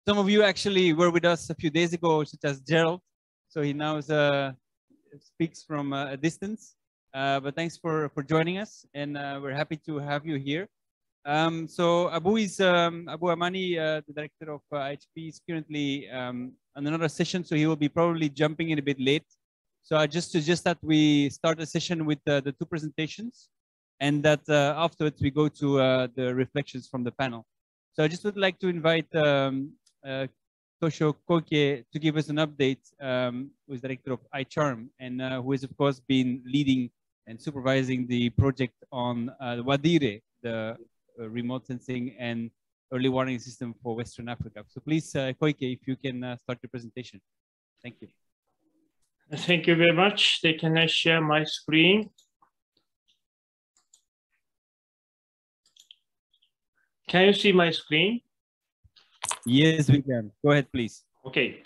some of you actually were with us a few days ago, such as Gerald. So he now speaks from a distance. But thanks for joining us, and we're happy to have you here. So Abou is Abou Amani, the director of IHP, is currently on another session, so he will be probably jumping in a bit late. So I just suggest that we start a session with the two presentations, and that afterwards we go to the reflections from the panel. So I just would like to invite Toshio Koike to give us an update, who is director of ICHARM, and who has of course been leading and supervising the project on Wadire, the remote sensing and early warning system for Western Africa. So please, Koike, if you can start your presentation. Thank you. Thank you very much. Can I share my screen? Can you see my screen? Yes, we can. Go ahead, please. Okay.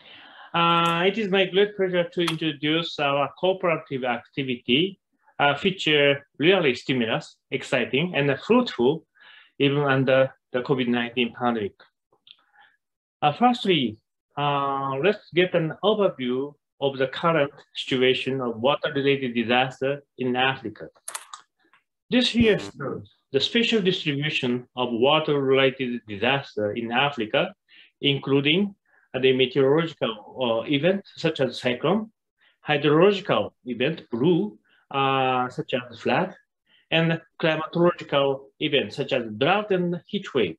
It is my great pleasure to introduce our cooperative activity, which really stimulus, exciting, and fruitful even under the COVID-19 pandemic. Firstly, let's get an overview of the current situation of water-related disaster in Africa. This here shows the spatial distribution of water-related disaster in Africa, including the meteorological event such as cyclone, hydrological event, blue, such as flood, and climatological events such as drought and heat wave.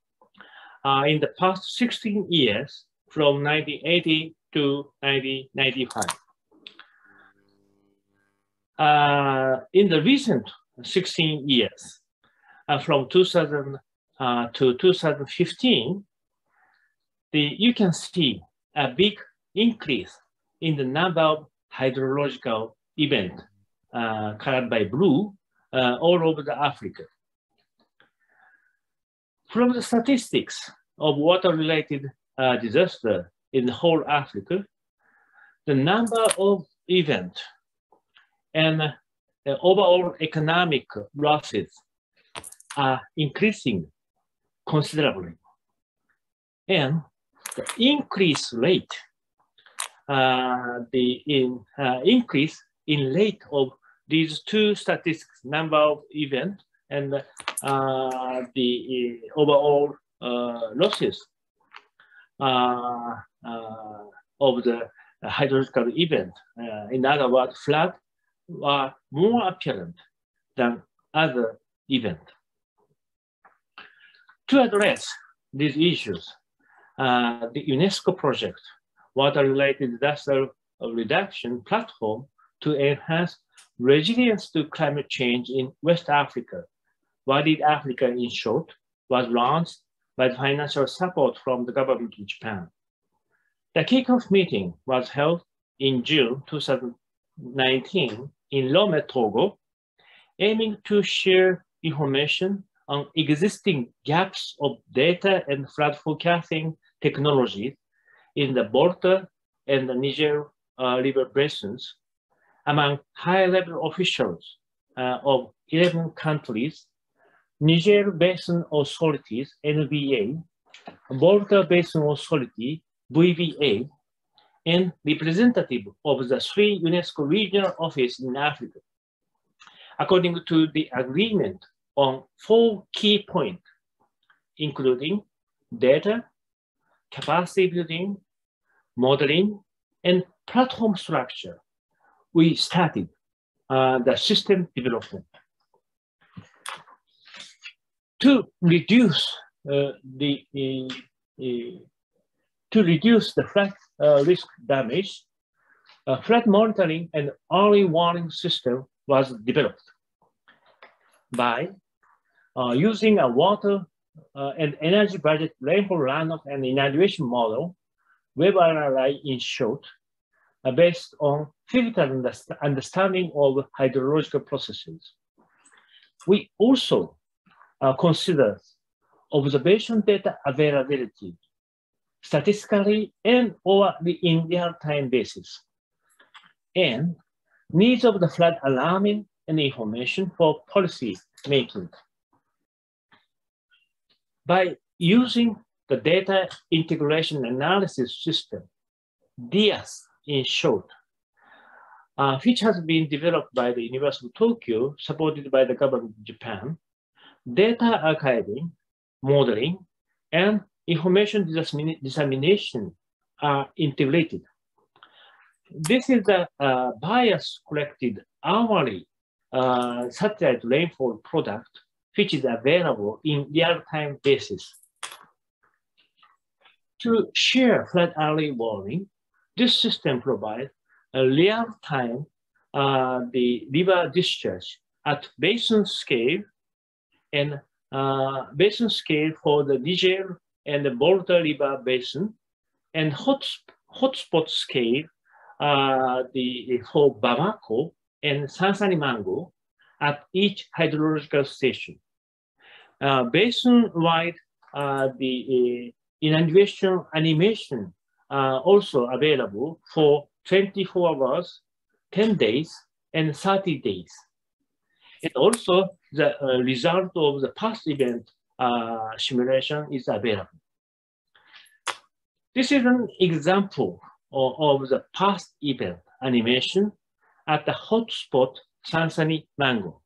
In the past 16 years, from 1980 to 1995. In the recent 16 years, from 2000 to 2015, you can see a big increase in the number of hydrological events colored by blue all over Africa. From the statistics of water-related disaster in the whole Africa, the number of events and the overall economic losses are increasing considerably. And the increase rate, increase in rate of these two statistics, number of events and the overall losses of the hydrological event, in other words, flood, are more apparent than other events. To address these issues, the UNESCO project, Water-Related Disaster Reduction Platform to enhance resilience to climate change in West Africa, WADID Africa in short, was launched by the financial support from the government of Japan. The kickoff meeting was held in June 2019 in Lome, Togo, aiming to share information on existing gaps of data and flood forecasting technologies in the Volta and the Niger river basins among high-level officials of 11 countries, Niger Basin Authorities, NBA, Volta Basin Authority, VBA, and representative of the 3 UNESCO regional offices in Africa, according to the agreement on 4 key points, including data, capacity building, modeling, and platform structure. We started the system development. To reduce the flood risk damage, a flood monitoring and early warning system was developed by using a water and energy budget rainfall runoff and inundation model, WebRRI in short, based on physical understanding of hydrological processes. We also consider observation data availability, statistically and or in real-time basis, and needs of the flood alarming and information for policy making. By using the data integration analysis system, DIAS in short, which has been developed by the University of Tokyo, supported by the government of Japan. Data archiving, modeling, and information dissemination are integrated. This is a bias collected hourly satellite rainfall product, which is available in real-time basis. To share flood early warning, this system provides a real-time the river discharge at basin scale and basin scale for the Niger and the Volta River basin, and hotspot scale for Bamako and Sansani-Mango at each hydrological station. Basin-wide, the inundation animation also available for 24 hours, 10 days, and 30 days. And also the result of the past event simulation is available. This is an example of the past event animation at the hotspot Sansani-Mango.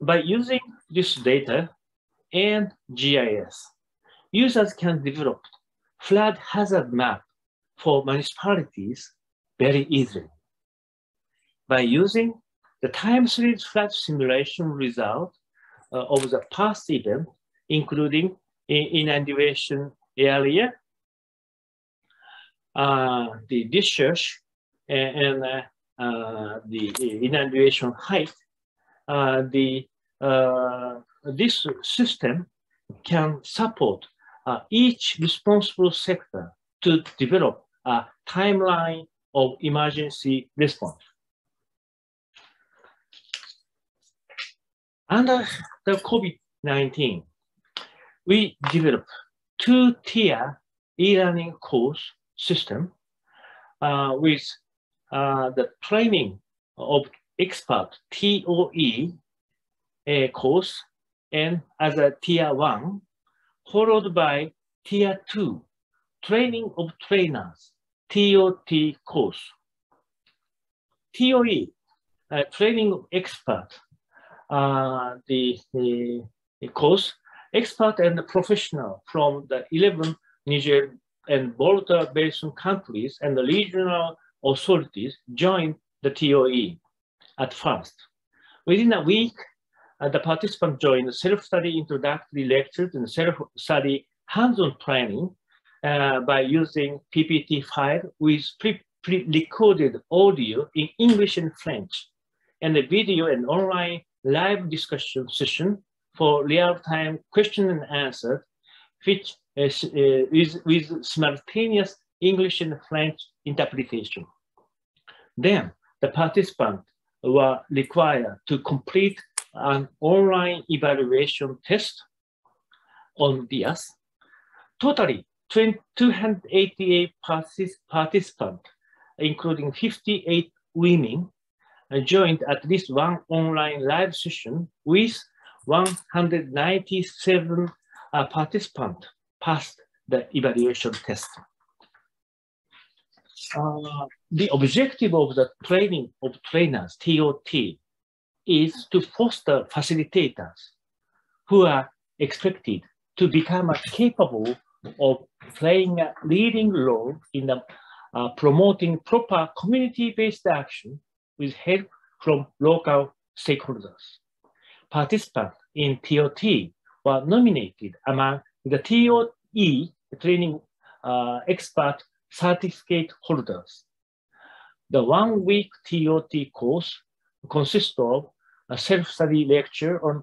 By using this data and GIS, users can develop flood hazard map for municipalities very easily. By using the time series flood simulation result of the past event, including inundation area, the discharge, and the inundation height, this system can support each responsible sector to develop a timeline of emergency response. Under the COVID-19, we developed two-tier e-learning course system with the training of expert TOE course and as a tier 1, followed by tier 2, training of trainers, TOT course. TOE, training of expert, the course, expert and professional from the 11 Niger and Volta Basin countries and the regional authorities joined the TOE at first. Within a week, the participants joined the self-study introductory lectures and self-study hands-on training by using PPT file with pre-recorded audio in English and French, and the video and online live discussion session for real-time question and answer, which is with simultaneous English and French interpretation. Then the participants were required to complete an online evaluation test on DIAS. Totally 288 participants, including 58 women, joined at least one online live session with 197 participants passed the evaluation test. The objective of the training of trainers, TOT, is to foster facilitators who are expected to become capable of playing a leading role in the, promoting proper community-based action with help from local stakeholders. Participants in TOT were nominated among the TOE training expert certificate holders. The one-week TOT course consists of a self-study lecture on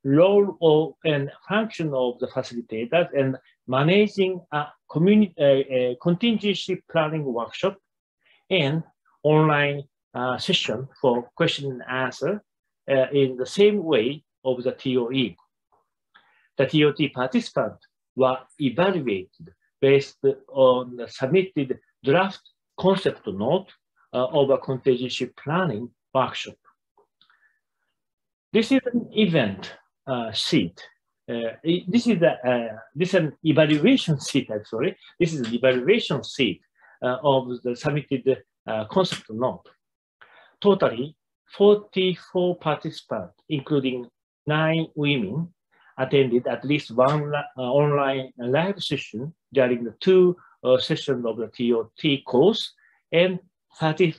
role and function of the facilitators and managing a contingency planning workshop and online session for question and answer in the same way of the TOE. The TOT participants were evaluated based on the submitted draft concept note of a contingency planning workshop. This is an event sheet this is an evaluation sheet, actually. This is an evaluation sheet of the submitted concept note. Totally 44 participants, including 9 women, attended at least one online live session during the 2 sessions of the TOT course, and 30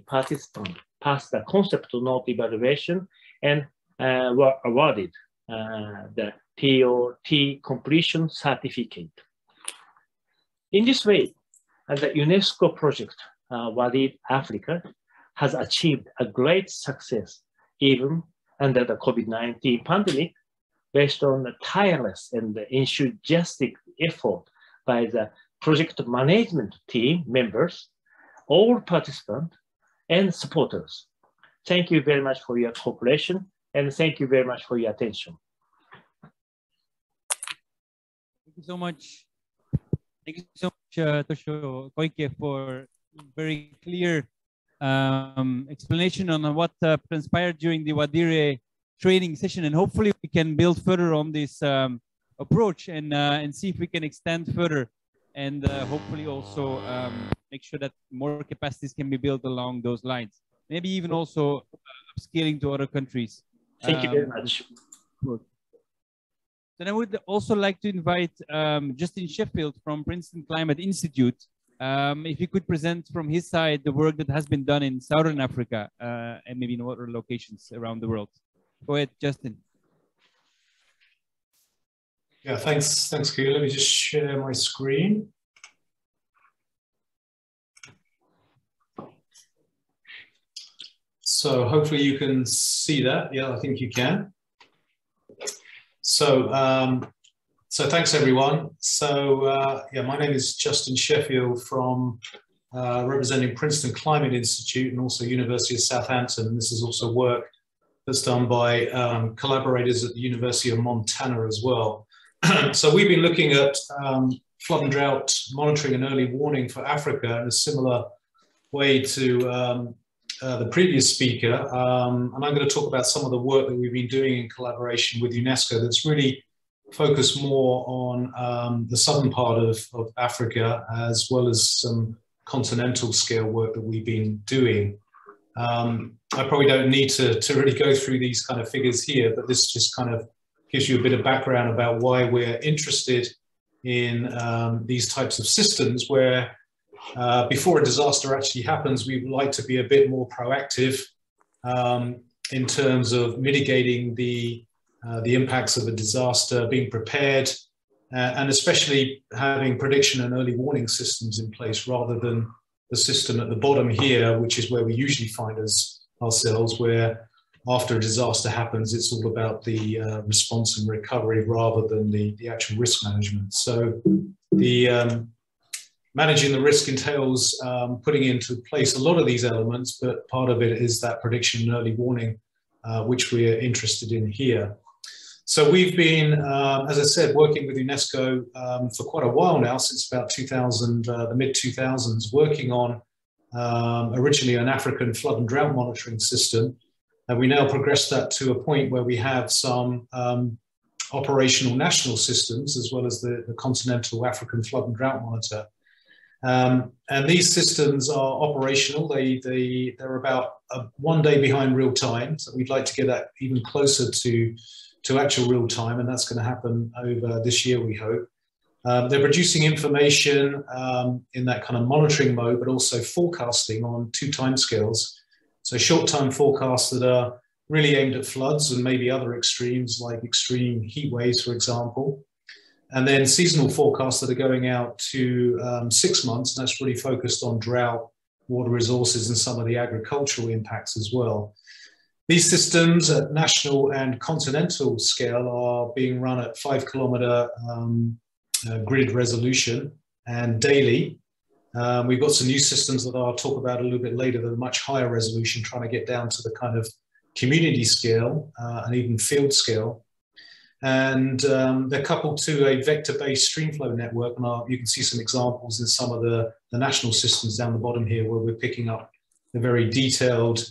participants passed the concept note evaluation and were awarded the TOT completion certificate. In this way, the UNESCO project, Wadid Africa, has achieved a great success even under the COVID-19 pandemic, based on the tireless and enthusiastic effort by the project management team members, all participants, and supporters. Thank you very much for your cooperation, and thank you very much for your attention. Thank you so much. Thank you so much, Toshio, Koike, for very clear explanation on what transpired during the Wadire training session, and hopefully we can build further on this approach and see if we can extend further, and hopefully also make sure that more capacities can be built along those lines. Maybe even also upscaling to other countries. Thank you very much. Then I would also like to invite Justin Sheffield from Princeton Climate Institute. If he could present from his side the work that has been done in Southern Africa and maybe in other locations around the world. Go ahead, Justin. Yeah, thanks, Koen. Let me just share my screen. So hopefully you can see that. Yeah, I think you can. So, so thanks everyone. So yeah, my name is Justin Sheffield from representing Princeton Climate Institute and also University of Southampton. This is also work that's done by collaborators at the University of Montana as well. So we've been looking at flood and drought monitoring and early warning for Africa in a similar way to the previous speaker. And I'm going to talk about some of the work that we've been doing in collaboration with UNESCO that's really focused more on the southern part of Africa, as well as some continental scale work that we've been doing. I probably don't need to really go through these kind of figures here, but this just kind of gives you a bit of background about why we're interested in these types of systems where before a disaster actually happens, we would like to be a bit more proactive in terms of mitigating the impacts of a disaster, being prepared, and especially having prediction and early warning systems in place rather than the system at the bottom here, which is where we usually find ourselves, where after a disaster happens, it's all about the response and recovery rather than the actual risk management. So the managing the risk entails putting into place a lot of these elements, but part of it is that prediction and early warning, which we are interested in here. So we've been, as I said, working with UNESCO for quite a while now, since about the mid-2000s, working on originally an African flood and drought monitoring system. And we now progressed that to a point where we have some operational national systems, as well as the continental African flood and drought monitor. And these systems are operational. They're about 1 day behind real time. So we'd like to get that even closer to actual real time, and that's going to happen over this year, we hope. They're producing information in that kind of monitoring mode, but also forecasting on 2 timescales. So short-term forecasts that are really aimed at floods and maybe other extremes, like extreme heat waves, for example. And then seasonal forecasts that are going out to 6 months, and that's really focused on drought, water resources, and some of the agricultural impacts as well. These systems at national and continental scale are being run at 5-kilometer grid resolution and daily. We've got some new systems that I'll talk about a little bit later that are much higher resolution, trying to get down to the kind of community scale and even field scale. And they're coupled to a vector-based streamflow network. And you can see some examples in some of the national systems down the bottom here, where we're picking up the very detailed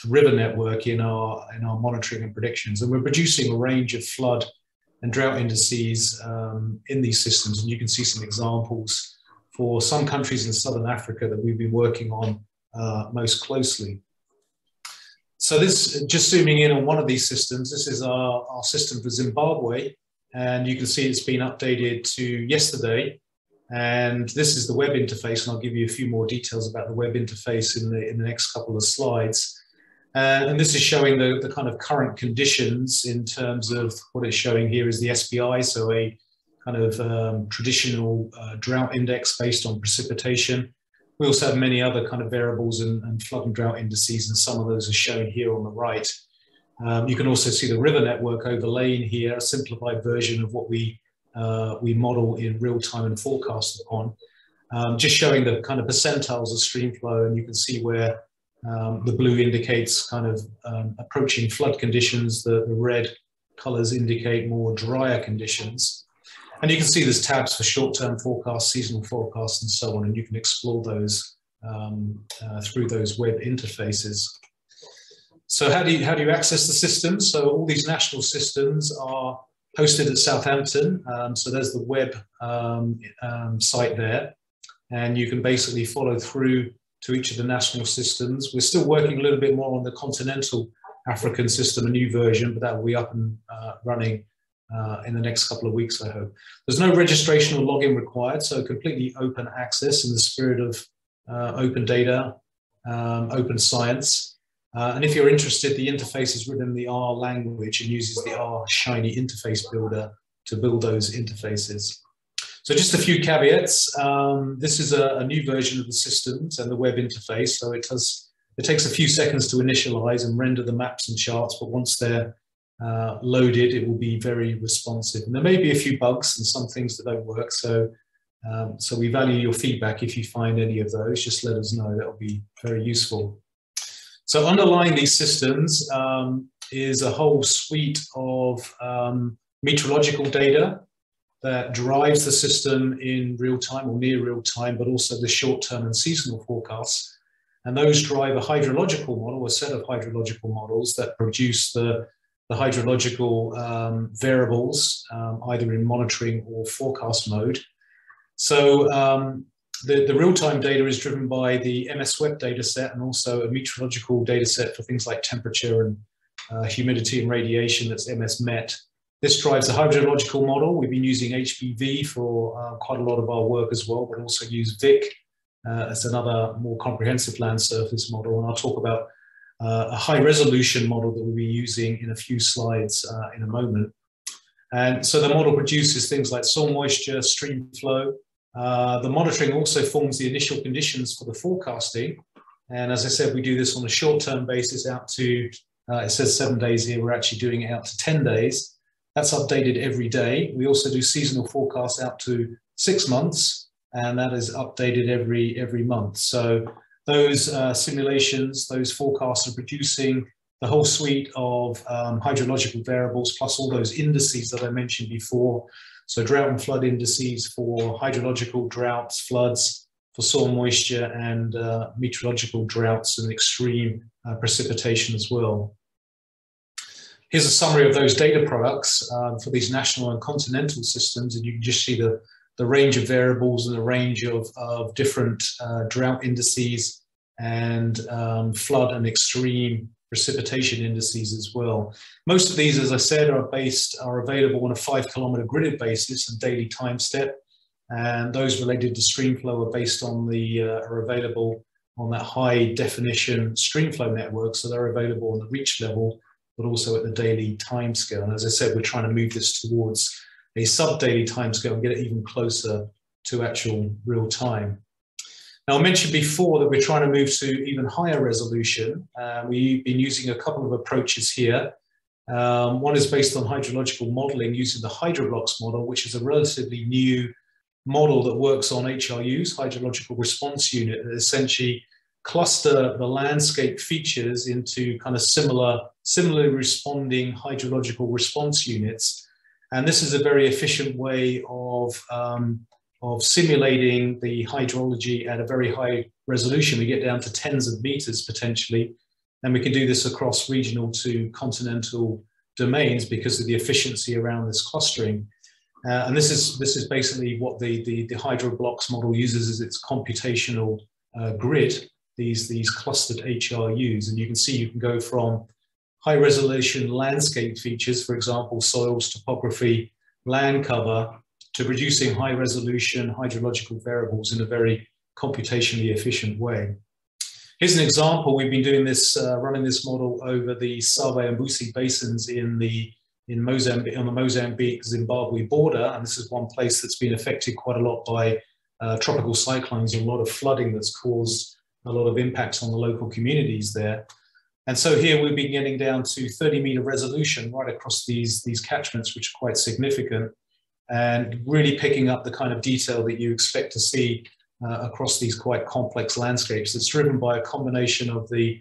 river network in our monitoring and predictions. And we're producing a range of flood and drought indices in these systems. And you can see some examples for some countries in Southern Africa that we've been working on most closely. So this, just zooming in on one of these systems, this is our system for Zimbabwe. And you can see it's been updated to yesterday. And this is the web interface, and I'll give you a few more details about the web interface in the next couple of slides. And this is showing the kind of current conditions in terms of what it's showing here is the SPI, so a kind of traditional drought index based on precipitation. We also have many other kind of variables and flood and drought indices, and some of those are shown here on the right. You can also see the river network overlaying here, a simplified version of what we model in real time and forecast upon, just showing the kind of percentiles of stream flow. And you can see where the blue indicates kind of approaching flood conditions, the red colors indicate more drier conditions. And you can see there's tabs for short-term forecasts, seasonal forecasts, and so on, and you can explore those through those web interfaces. So how do you access the system? So all these national systems are hosted at Southampton. So there's the web site there, and you can basically follow through to each of the national systems. We're still working a little bit more on the continental African system, a new version, but that will be up and running in the next couple of weeks, I hope. There's no registration or login required, so completely open access in the spirit of open data, open science. And if you're interested, the interface is written in the R language and uses the R Shiny interface builder to build those interfaces. So just a few caveats. This is a new version of the systems and the web interface. So it takes a few seconds to initialize and render the maps and charts, but once they're loaded, it will be very responsive. And there may be a few bugs and some things that don't work. So we value your feedback. If you find any of those, just let us know. That will be very useful. So underlying these systems is a whole suite of meteorological data that drives the system in real time or near real time, but also the short-term and seasonal forecasts. And those drive a hydrological model, a set of hydrological models that produce the hydrological variables, either in monitoring or forecast mode. So the real-time data is driven by the MS-WEP data set and also a meteorological data set for things like temperature and humidity and radiation, that's MS-MET. This drives a hydrological model. We've been using HPV for quite a lot of our work as well, but also use VIC as another more comprehensive land surface model. And I'll talk about a high-resolution model that we'll be using in a few slides in a moment. And so the model produces things like soil moisture, stream flow. The monitoring also forms the initial conditions for the forecasting. And as I said, we do this on a short-term basis out to, it says 7 days here, we're actually doing it out to 10 days. That's updated every day. We also do seasonal forecasts out to 6 months, and that is updated every month. So those simulations, those forecasts are producing the whole suite of hydrological variables, plus all those indices that I mentioned before. So drought and flood indices for hydrological droughts, floods, for soil moisture, and meteorological droughts and extreme precipitation as well. Here's a summary of those data products for these national and continental systems, and you can just see the range of variables and the range of different drought indices and flood and extreme precipitation indices as well. Most of these, as I said, are available on a 5-kilometer gridded basis and daily time step, and those related to stream flow are based on are available on that high definition stream flow network, so they're available on the reach level, but also at the daily time scale. And as I said, we're trying to move this towards a sub-daily time scale and get it even closer to actual real time. Now, I mentioned before that we're trying to move to even higher resolution. We've been using a couple of approaches here. One is based on hydrological modeling using the Hydrologist model, which is a relatively new model that works on HRUs, hydrological response unit, that essentially cluster the landscape features into kind of similarly responding hydrological response units. And this is a very efficient way of simulating the hydrology at a very high resolution. We get down to tens of meters potentially. And we can do this across regional to continental domains because of the efficiency around this clustering. And this is basically what the HydroBlocks model uses as its computational grid, these clustered HRUs. And you can see you can go from high resolution landscape features, for example, soils, topography, land cover, to producing high resolution hydrological variables in a very computationally efficient way. Here's an example. We've been doing this, running this model over the Save and Busi basins in Mozambique, on the Mozambique-Zimbabwe border. And this is one place that's been affected quite a lot by tropical cyclones and a lot of flooding that's caused a lot of impacts on the local communities there. And so here we've been getting down to 30-meter resolution right across these catchments, which are quite significant, and really picking up the kind of detail that you expect to see across these quite complex landscapes. It's driven by a combination of the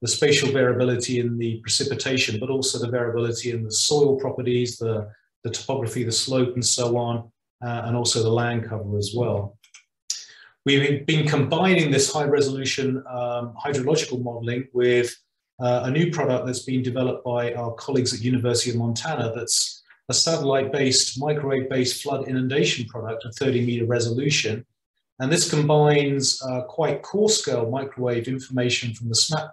spatial variability in the precipitation, but also the variability in the soil properties, the topography, the slope, and so on, and also the land cover as well. We've been combining this high-resolution hydrological modeling with a new product that's been developed by our colleagues at University of Montana that's a satellite-based, microwave-based flood inundation product at 30-meter resolution. And this combines quite coarse-scale microwave information from the SMAP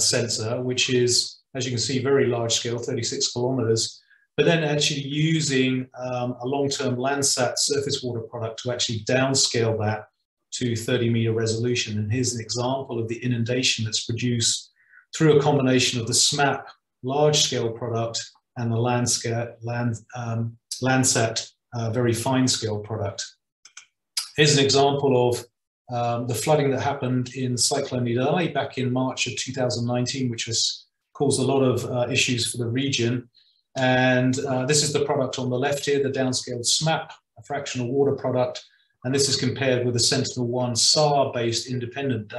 sensor, which is, as you can see, very large-scale, 36 kilometers, but then actually using a long-term Landsat surface water product to actually downscale that to 30-meter resolution. And here's an example of the inundation that's produced through a combination of the SMAP large-scale product and the Landsat very fine-scale product. Here's an example of the flooding that happened in Cyclone Idai back in March of 2019, which has caused a lot of issues for the region. And this is the product on the left here, the downscaled SMAP, a fractional water product. And this is compared with the Sentinel-1 SAR-based independent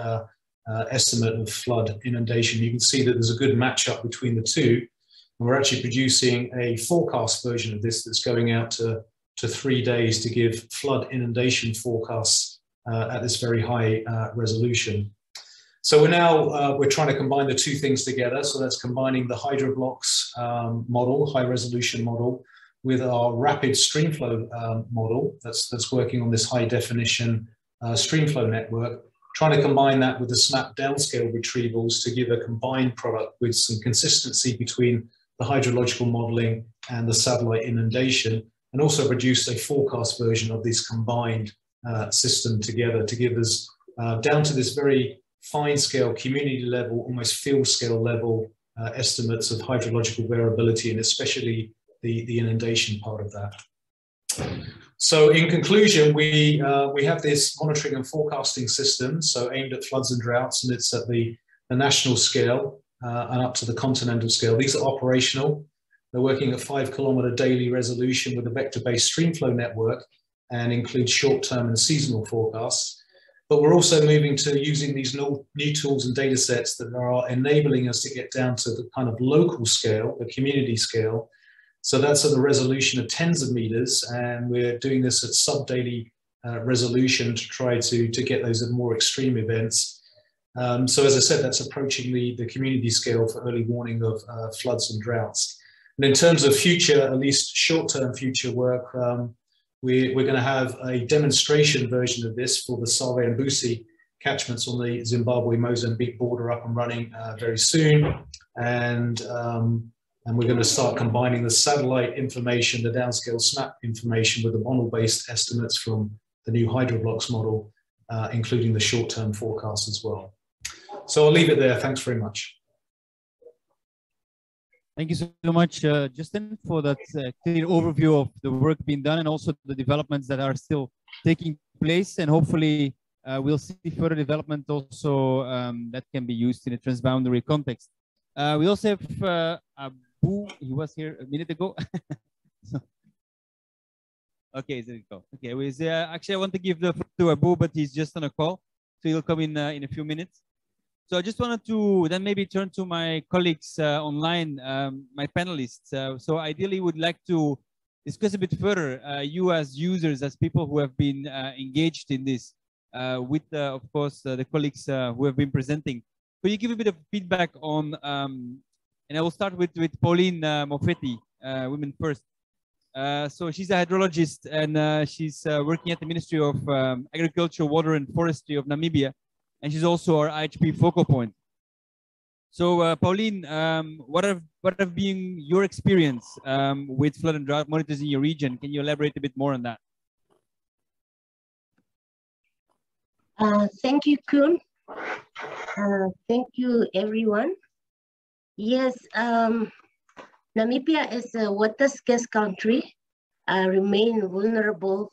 estimate of flood inundation. You can see that there's a good matchup between the two. And we're actually producing a forecast version of this that's going out to 3 days to give flood inundation forecasts at this very high resolution. So we're trying to combine the two things together. So that's combining the HydroBlocks model, high resolution model, with our rapid streamflow model that's working on this high definition streamflow network, trying to combine that with the SMAP downscale retrievals to give a combined product with some consistency between the hydrological modeling and the satellite inundation, and also produce a forecast version of this combined system together to give us down to this very fine scale, community level, almost field scale level estimates of hydrological variability, and especially the inundation part of that. So in conclusion, we have this monitoring and forecasting system, so aimed at floods and droughts, and it's at the national scale and up to the continental scale. These are operational. They're working at 5 kilometer daily resolution with a vector-based streamflow network and include short-term and seasonal forecasts. But we're also moving to using these new tools and data sets that are enabling us to get down to the kind of local scale, the community scale. So that's at the resolution of tens of meters, and we're doing this at sub-daily resolution to try to get those at more extreme events. So as I said, that's approaching the community scale for early warning of floods and droughts. And in terms of future, at least short-term future work, we're going to have a demonstration version of this for the Save and Busi catchments on the Zimbabwe-Mozambique border up and running very soon. And we're going to start combining the satellite information, the downscale SMAP information with the model-based estimates from the new HydroBlocks model, including the short-term forecast as well. So I'll leave it there. Thanks very much. Thank you so much, Justin, for that clear overview of the work being done and also the developments that are still taking place. And hopefully we'll see further development also that can be used in a transboundary context. We also have Abou, he was here a minute ago. So, okay, there you go. Okay, actually I want to give the floor to Abou, but he's just on a call, so he'll come in a few minutes. So I just wanted to then maybe turn to my colleagues online, my panelists. So ideally would like to discuss a bit further, you as users, as people who have been engaged in this, with of course the colleagues who have been presenting. could you give a bit of feedback on, and I will start with Pauline Mufeti, Women First. So she's a hydrologist, and she's working at the Ministry of Agriculture, Water and Forestry of Namibia, and she's also our IHP focal point. So Pauline, what have been your experience with flood and drought monitors in your region? Can you elaborate a bit more on that? Thank you, Koen. Thank you, everyone. Yes, Namibia is a water scarce country, remain vulnerable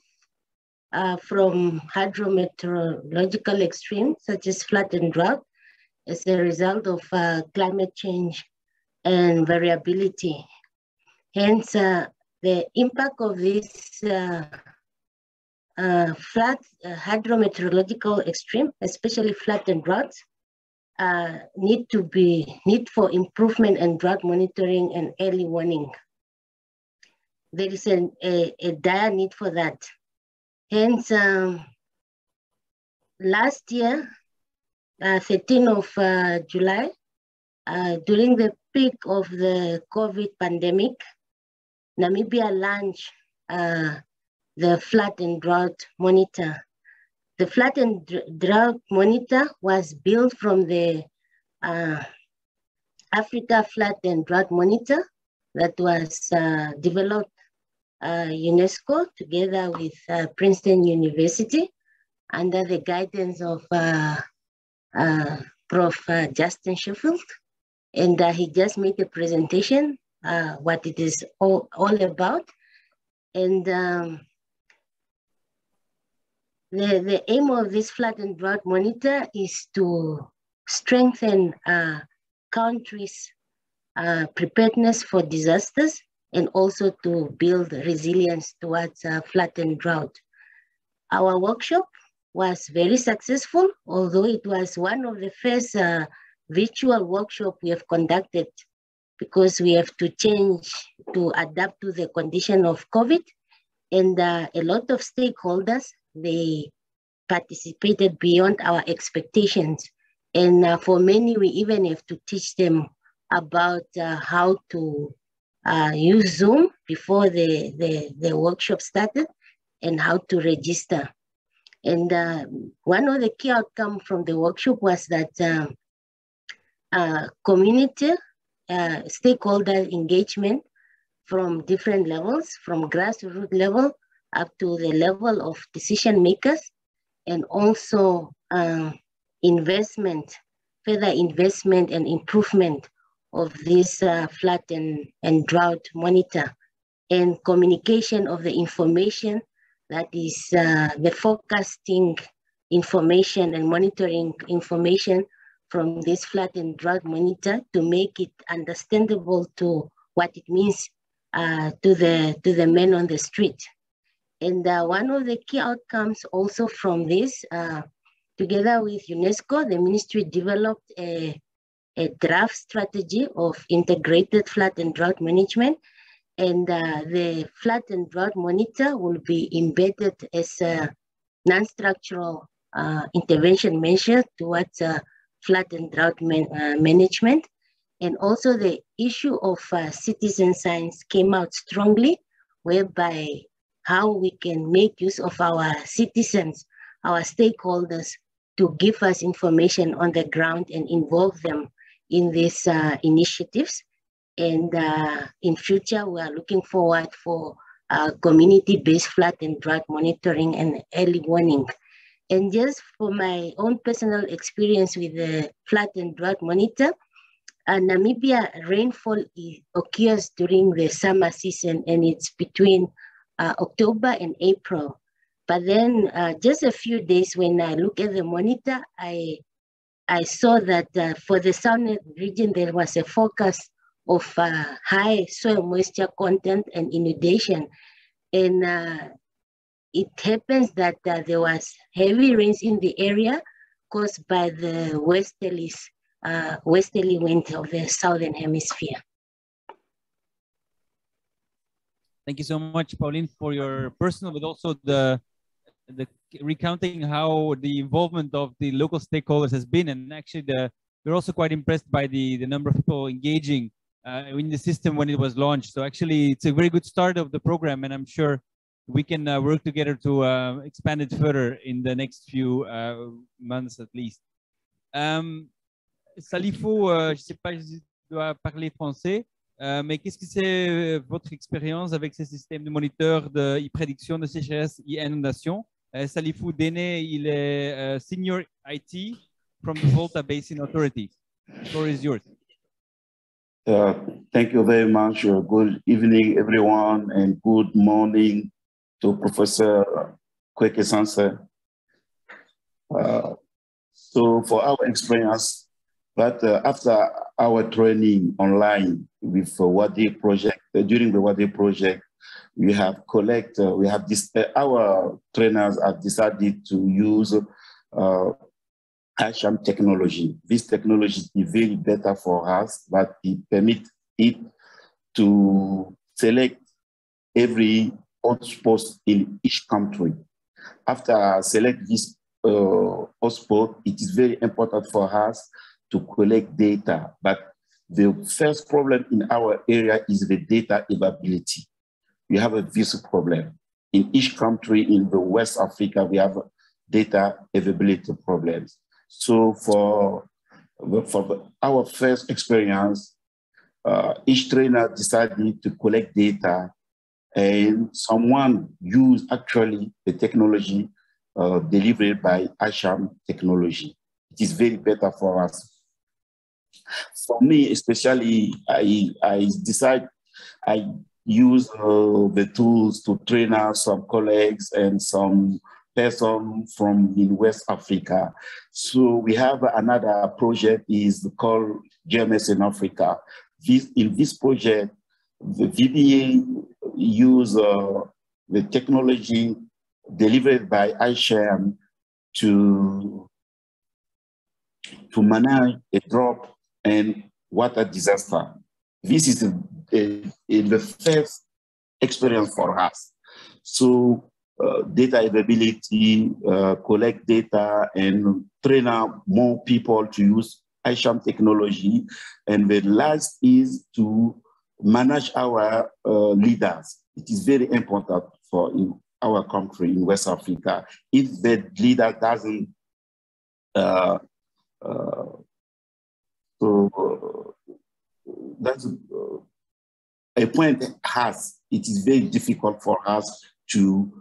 from hydrometeorological extremes such as flood and drought as a result of climate change and variability. Hence, the impact of this flood, hydrometeorological extreme, especially flood and droughts, need for improvement and drought monitoring and early warning. There is a dire need for that. Hence, last year, 13th of July, during the peak of the COVID pandemic, Namibia launched the flood and drought monitor. The flood and drought monitor was built from the Africa Flood and Drought Monitor that was developed UNESCO together with Princeton University under the guidance of Prof. Justin Sheffield. And he just made a presentation, what it is all about. And the aim of this flood and drought monitor is to strengthen countries' preparedness for disasters and also to build resilience towards flood and drought. Our workshop was very successful, although it was one of the first virtual workshop we have conducted because we have to change to adapt to the condition of COVID. And a lot of stakeholders, they participated beyond our expectations. And for many, we even have to teach them about how to use Zoom before the workshop started and how to register. And one of the key outcomes from the workshop was that community stakeholder engagement from different levels, from grassroots level up to the level of decision makers, and also further investment and improvement of this flood and drought monitor, and communication of the information that is the forecasting information and monitoring information from this flood and drought monitor to make it understandable to what it means to the men on the street. And one of the key outcomes also from this, together with UNESCO, the ministry developed a draft strategy of integrated flood and drought management. And the flood and drought monitor will be embedded as a non-structural intervention measure towards flood and drought management. And also the issue of citizen science came out strongly, whereby how we can make use of our citizens, our stakeholders, to give us information on the ground and involve them in these initiatives. And in future, we are looking forward for community-based flood and drought monitoring and early warning. And just for my own personal experience with the flood and drought monitor, Namibia rainfall occurs during the summer season, and it's between October and April. But then just a few days when I look at the monitor, I saw that for the southern region, there was a forecast of high soil moisture content and inundation. And it happens that there was heavy rains in the area caused by the westerly wind of the southern hemisphere. Thank you so much, Pauline, for your personal, but also the recounting how the involvement of the local stakeholders has been, and actually the we're also quite impressed by the number of people engaging in the system when it was launched. So actually, it's a very good start of the program, and I'm sure we can work together to expand it further in the next few months at least. Salifou, je ne sais pas si je dois parler français, mais qu'est-ce que c'est votre expérience avec ce système de moniteur de prédiction de sécheresse et inondation? Salifou Dene, il est Senior IT from the Volta Basin Authority. The floor is yours. Thank you very much. Good evening, everyone, and good morning to Professor Koike Sanse. So for our experience, but after our training online with WADI project, during the WADI project, we have our trainers have decided to use ICHARM technology. This technology is very better for us, but it permits it to select every hotspot in each country. After select this hotspot, it is very important for us to collect data. But the first problem in our area is the data availability. We have this problem. In each country in the West Africa, we have data availability problems. So for our first experience, each trainer decided to collect data, and someone used actually the technology delivered by ICHARM technology. It is very better for us. For me, especially, I use the tools to train some colleagues and some person from in West Africa. So we have another project is called GMS in Africa. In this project, the VBA use the technology delivered by ICHARM to manage a drought and water disaster. This is the first experience for us. So data availability, collect data, and train up more people to use ICHARM technology. And the last is to manage our leaders. It is very important for in our country, in West Africa. If the leader doesn't, that's a point has, it is very difficult for us to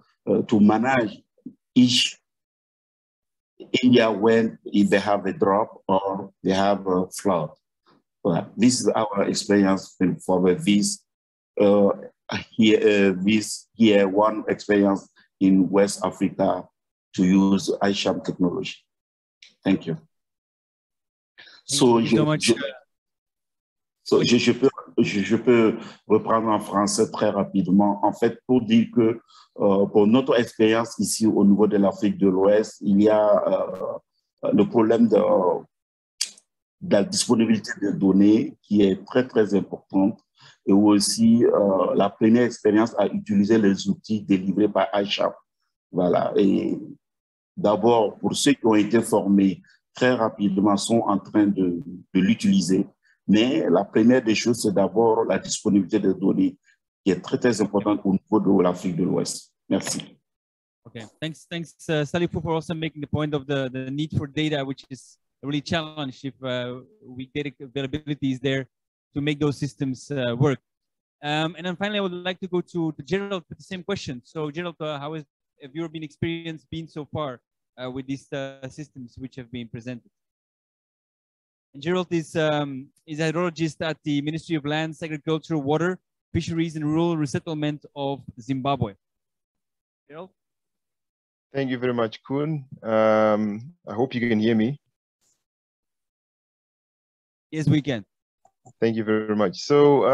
manage each area when if they have a drop or they have a flood. Well, this is our experience for this one experience in West Africa to use ICHARM technology. Thank you. Je peux reprendre en français très rapidement. En fait, pour dire que pour notre expérience ici au niveau de l'Afrique de l'Ouest, il y a le problème de la disponibilité de données qui est très, très importante. Et aussi la première expérience à utiliser les outils délivrés par ICHARM. Voilà. Et d'abord, pour ceux qui ont été formés très rapidement, sont en train de l'utiliser. Mais la première des choses, c'est d'abord la disponibilité de données qui est très, très importante au niveau de l'Afrique de l'Ouest. Merci. Okay, thanks, Salifou, for also making the point of the need for data, which is a really challenge if we data availability is there to make those systems work. And then finally, I would like to go to Gerald with the same question. So Gerald, how has your experience been so far with these systems which have been presented? And Gerald is a hydrologist at the Ministry of Lands, Agriculture, Water, Fisheries and Rural Resettlement of Zimbabwe. Gerald? Thank you very much, Koen. I hope you can hear me. Yes, we can. Thank you very much. So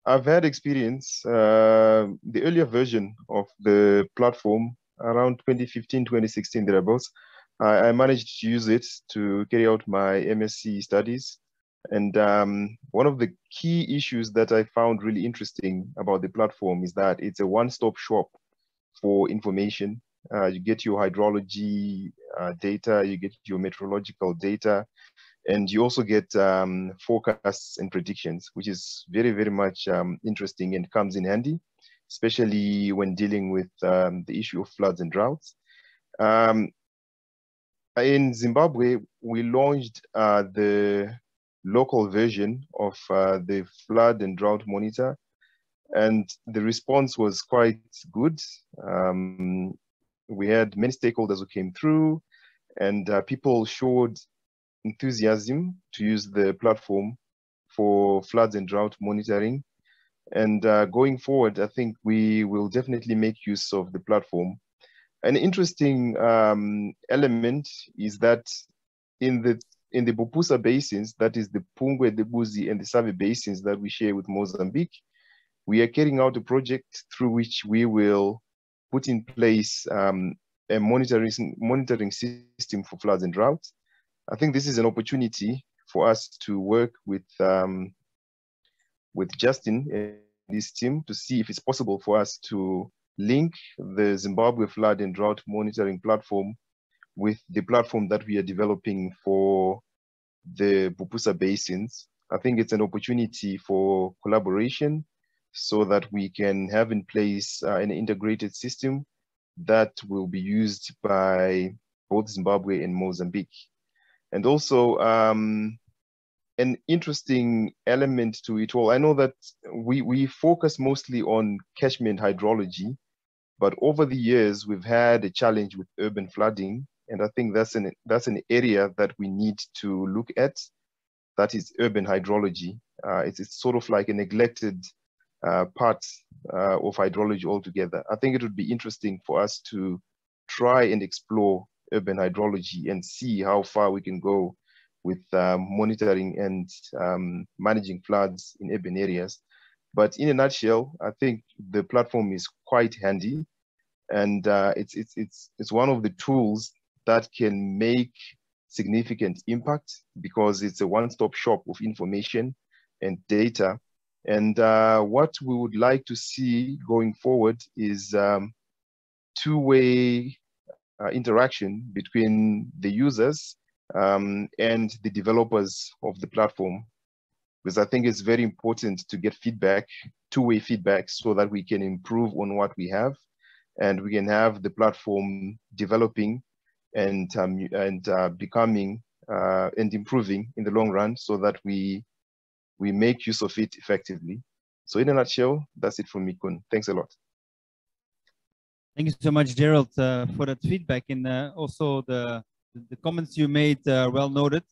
I've had experience, the earlier version of the platform around 2015, 2016, thereabouts. I managed to use it to carry out my MSc studies. And one of the key issues that I found really interesting about the platform is that it's a one-stop shop for information. You get your hydrology data, you get your meteorological data, and you also get forecasts and predictions, which is very, very much interesting and comes in handy, especially when dealing with the issue of floods and droughts. In Zimbabwe, we launched the local version of the flood and drought monitor, and the response was quite good. We had many stakeholders who came through, and people showed enthusiasm to use the platform for floods and drought monitoring. And going forward, I think we will definitely make use of the platform. An interesting element is that in the Bupusa basins, that is the Pungwe, the Buzi, and the Save basins that we share with Mozambique, we are carrying out a project through which we will put in place a monitoring system for floods and droughts. I think this is an opportunity for us to work with Justin and his team to see if it's possible for us to link the Zimbabwe flood and drought monitoring platform with the platform that we are developing for the Bupusa basins. I think it's an opportunity for collaboration so that we can have in place an integrated system that will be used by both Zimbabwe and Mozambique. And also an interesting element to it all, I know that we focus mostly on catchment hydrology, but over the years, we've had a challenge with urban flooding. And I think that's an area that we need to look at. That is urban hydrology. It's sort of like a neglected part of hydrology altogether. I think it would be interesting for us to try and explore urban hydrology and see how far we can go with monitoring and managing floods in urban areas. But in a nutshell, I think the platform is quite handy, and it's one of the tools that can make significant impact because it's a one-stop shop of information and data. And what we would like to see going forward is two-way interaction between the users and the developers of the platform, because I think it's very important to get feedback, two-way feedback, so that we can improve on what we have, and we can have the platform developing and becoming and improving in the long run, so that we make use of it effectively. So in a nutshell, that's it from me, Koen. Thanks a lot. Thank you so much, Gerald, for that feedback, and also the comments you made well noted.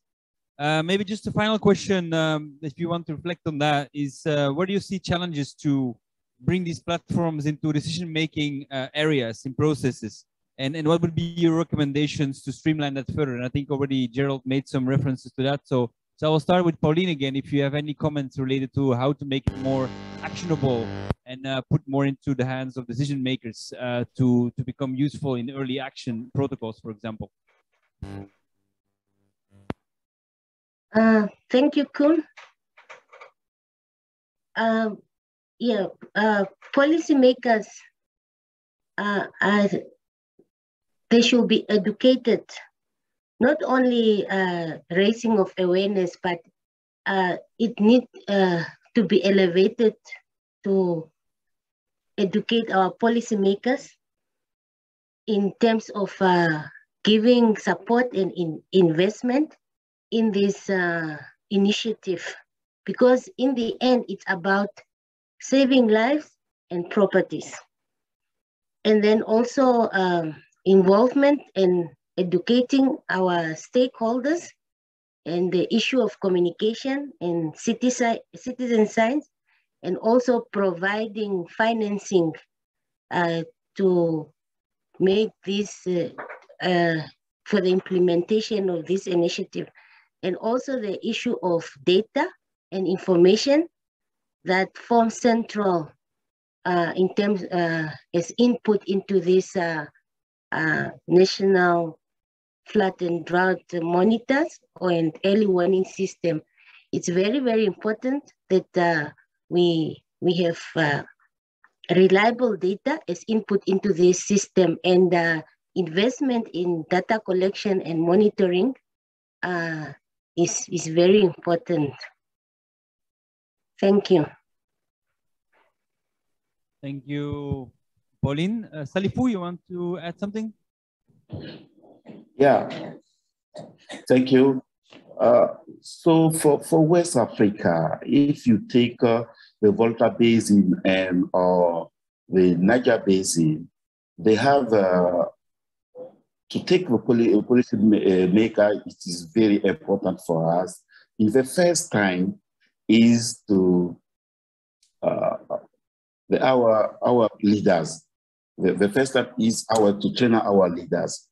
Maybe just a final question, if you want to reflect on that, is where do you see challenges to bring these platforms into decision-making areas and processes? And what would be your recommendations to streamline that further? And I think already Gerald made some references to that. So I will start with Pauline again, if you have any comments related to how to make it more actionable and put more into the hands of decision makers to become useful in early action protocols, for example. Thank you, Koen. Policymakers, they should be educated, not only raising of awareness, but it needs to be elevated to educate our policymakers in terms of giving support and investment in this initiative, because in the end, it's about saving lives and properties. And then also involvement in educating our stakeholders and the issue of communication and citizen science, and also providing financing to make this for the implementation of this initiative. And also the issue of data and information that form central in terms as input into this national flood and drought monitors or an early warning system. It's very, very important that we have reliable data as input into this system, and investment in data collection and monitoring is very important. Thank you. Thank you, Pauline. Salifou, you want to add something? Yeah, thank you. So for West Africa, if you take the Volta Basin and the Niger Basin, they have to take the policy maker. It is very important for us. In the first time is to our leaders. The first step is to train our leaders.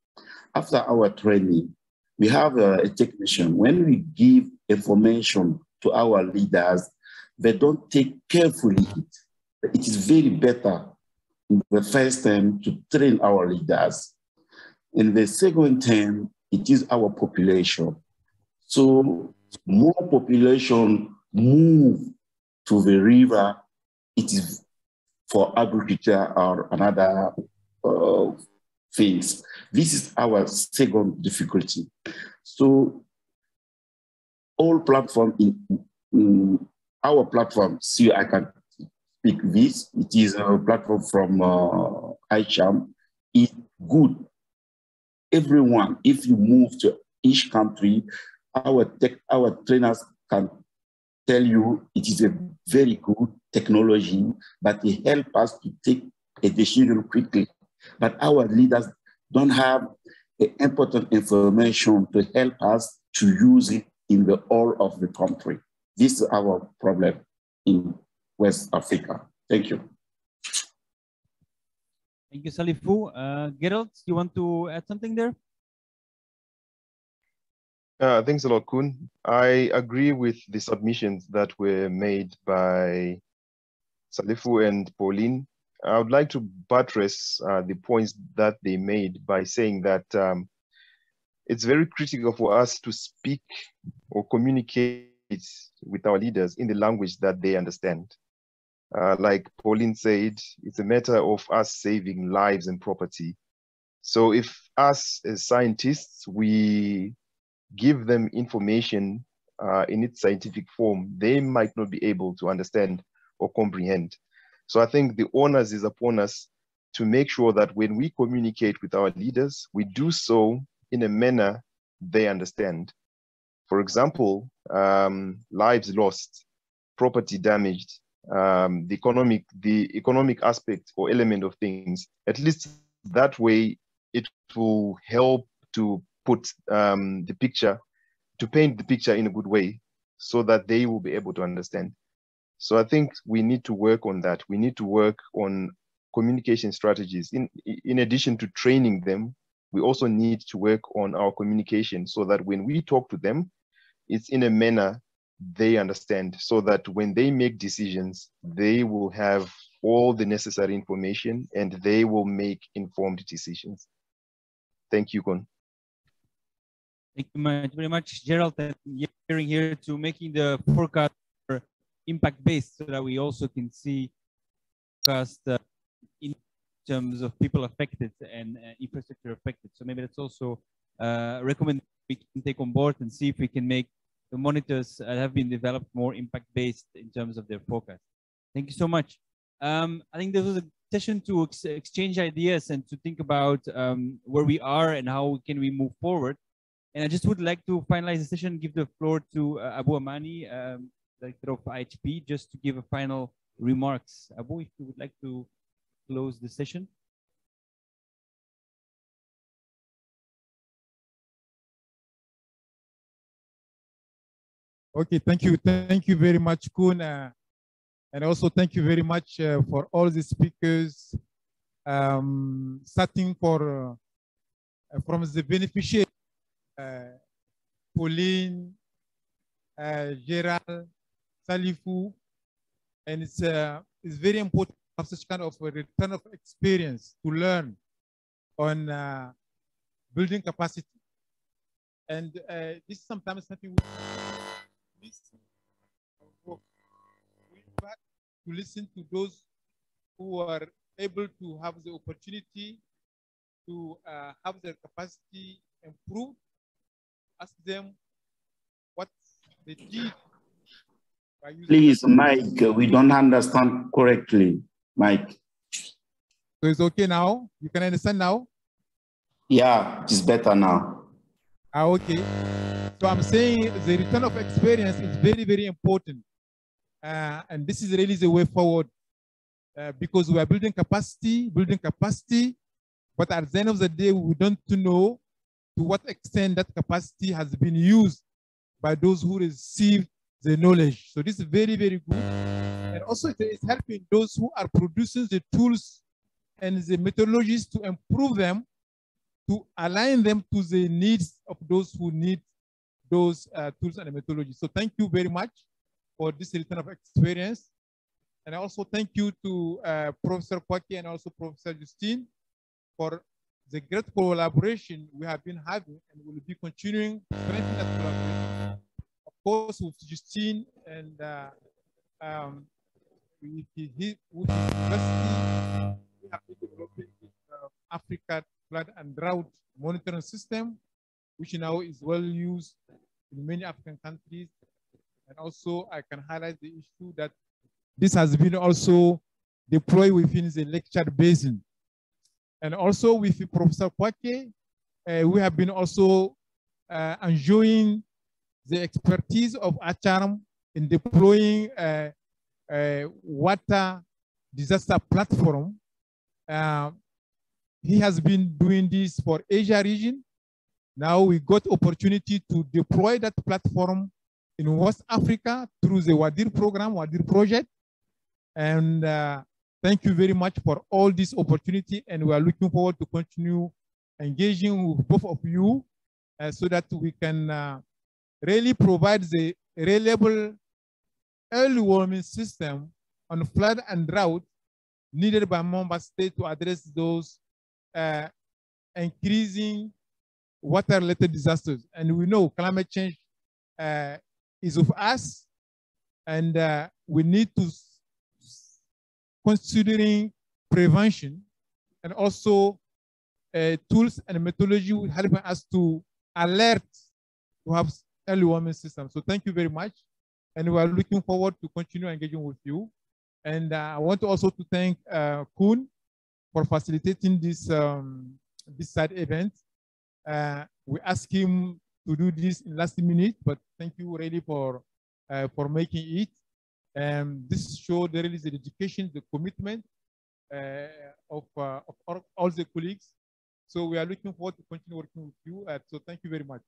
After our training, we have a technician. When we give information to our leaders, they don't take carefully it. It is very better in the first time to train our leaders. In the second term, it is our population. So more population move to the river, it is for agriculture or another things. This is our second difficulty. So all platform in our platform, see, I can speak this, it is a platform from ICHARM, is good. Everyone, if you move to each country, our trainers can tell you it is a very good technology, but it helps us to take a decision quickly. But our leaders don't have important information to help us to use it in the whole of the country. This is our problem in West Africa. Thank you. Thank you, Salifou. Gerald, you want to add something there? Thanks a lot, Koen. I agree with the submissions that were made by Salifou and Pauline. I would like to buttress the points that they made by saying that it's very critical for us to speak or communicate with our leaders in the language that they understand. Like Pauline said, it's a matter of us saving lives and property. So if us as scientists, we give them information in its scientific form, they might not be able to understand or comprehend. So I think the onus is upon us to make sure that when we communicate with our leaders, we do so in a manner they understand. For example, lives lost, property damaged, the economic aspect or element of things. At least that way, it will help to put the picture, to paint the picture in a good way so that they will be able to understand. So I think we need to work on that. We need to work on communication strategies. In addition to training them, we also need to work on our communication so that when we talk to them, it's in a manner they understand, so that when they make decisions, they will have all the necessary information and they will make informed decisions. Thank you, Koen. Thank you very much, Gerald, and hearing here to making the forecast impact-based so that we also can see forecast in terms of people affected and infrastructure affected. So maybe that's also recommend we can take on board and see if we can make the monitors that have been developed more impact-based in terms of their forecast. Thank you so much. I think this was a session to exchange ideas and to think about where we are and how can we move forward. And I just would like to finalize the session, give the floor to Abou Amani, Director of IHP, just to give a final remarks. Abou, if you would like to close the session. Okay, thank you. Thank you very much, Koen. And also thank you very much for all the speakers, starting from the beneficiary, Pauline, Gerald, Salifou, and it's very important to have such kind of a return of experience to learn on building capacity. And this is sometimes something we listen to those who are able to have the opportunity to have their capacity improved, ask them what they did. Please, Mike, we don't understand correctly, Mike. So it's okay now? You can understand now? Yeah, it's better now. Okay. So I'm saying the return of experience is very, very important. And this is really the way forward because we are building capacity, but at the end of the day, we don't know to what extent that capacity has been used by those who receive the knowledge. So this is very, very good. And also it is helping those who are producing the tools and the methodologies to improve them, to align them to the needs of those who need those tools and methodologies. So thank you very much for this return of experience. And also thank you to Professor Koike and also Professor Justine for the great collaboration we have been having and will be continuing to strengthen that collaboration. Of course, with Justine and with his university, we have been developing the Africa flood and drought monitoring system, which now is well used in many African countries. And also, I can highlight the issue that this has been also deployed within the lecture basin. And also with Professor Koike, we have been also enjoying the expertise of ICHARM in deploying a water disaster platform. He has been doing this for Asia region. Now we got opportunity to deploy that platform in West Africa through the WADIR program, WADIR project. And thank you very much for all this opportunity. And we are looking forward to continue engaging with both of you so that we can really provide the reliable early warning system on flood and drought needed by member states to address those increasing water-related disasters. And we know climate change is with us, and we need to considering prevention and also tools and methodology will help us to alert to have early warning system. So thank you very much. And we are looking forward to continue engaging with you. And I want to also to thank Koen for facilitating this, this side event. We asked him to do this in last minute, but thank you really for making it. This showed really the dedication, the commitment of all the colleagues. So we are looking forward to continue working with you. So thank you very much.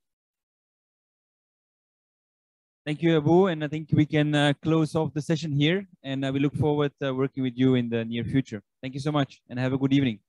Thank you, Abou. And I think we can close off the session here. And we look forward to working with you in the near future. Thank you so much and have a good evening.